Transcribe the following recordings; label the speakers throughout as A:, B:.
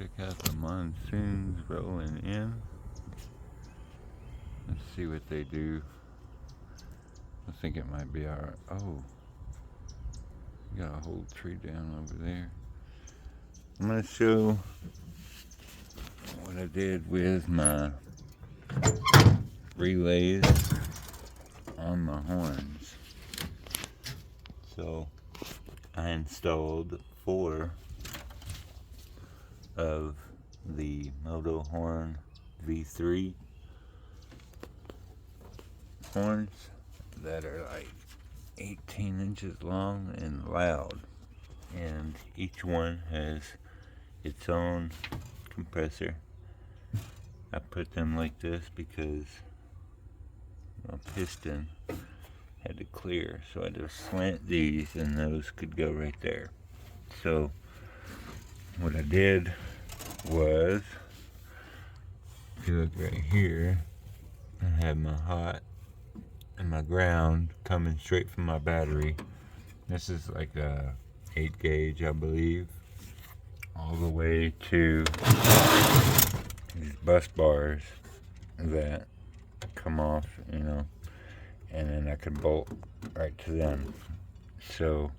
A: Check out the monsoons rolling in. Let's see what they do. I think it might be alright. Oh, you got a whole tree down over there. I'm going to show what I did with my relays on my horns. So I installed 4 of the Motohorn V3 horns that are like 18 inches long and loud, and each one has its own compressor. I put them like this because my piston had to clear, so I just slant these and those could go right there. So what I did was, if you look right here, I have my hot and my ground coming straight from my battery. This is like a 8 gauge, I believe, all the way to these bus bars that come off, you know, and then I could bolt right to them. So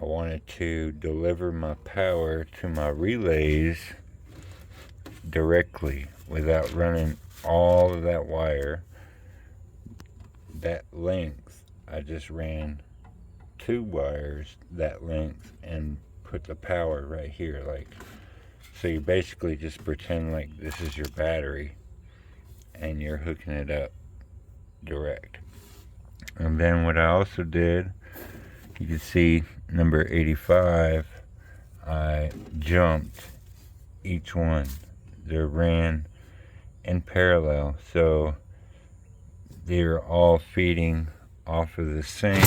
A: I wanted to deliver my power to my relays directly without running all of that wire that length. I just ran 2 wires that length and put the power right here, like, so you basically just pretend like this is your battery and you're hooking it up direct. And then what I also did, you can see number 85, I jumped each one. They ran in parallel, so they're all feeding off of the same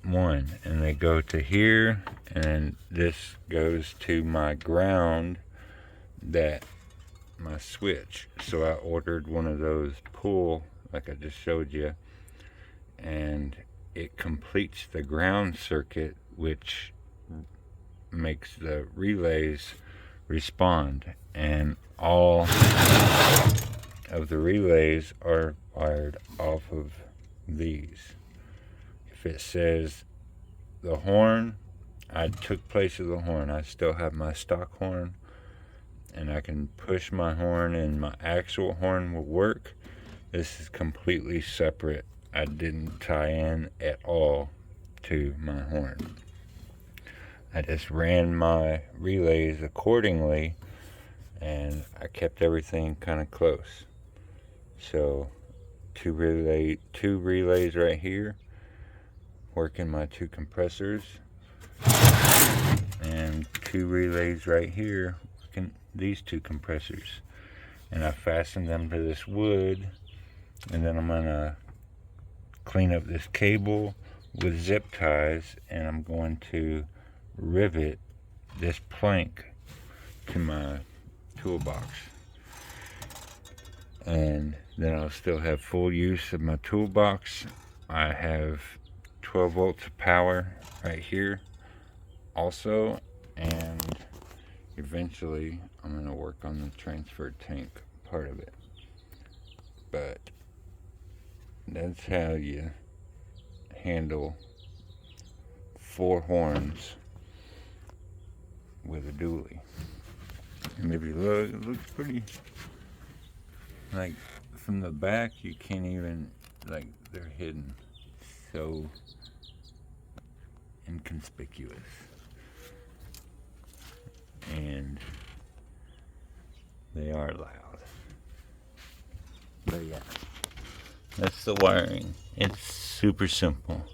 A: one, and they go to here, and this goes to my ground, that my switch. So I ordered one of those pull, like I just showed you, and it completes the ground circuit, which makes the relays respond, and all of the relays are wired off of these. If it says the horn, I took place of the horn. I still have my stock horn, and I can push my horn and my actual horn will work. This is completely separate. I didn't tie in at all to my horn. I just ran my relays accordingly, and I kept everything kind of close. So two relays right here, working my 2 compressors, and 2 relays right here, working these 2 compressors. And I fastened them to this wood, and then I'm gonna clean up this cable with zip ties, and I'm going to rivet this plank to my toolbox. And then I'll still have full use of my toolbox. I have 12 volts of power right here also, and eventually I'm going to work on the transfer tank part of it. But that's how you handle 4 horns with a dually. And if you look, it looks pretty, like, from the back you can't even, like, they're hidden, so inconspicuous. And they are loud. But yeah, that's the wiring. It's super simple.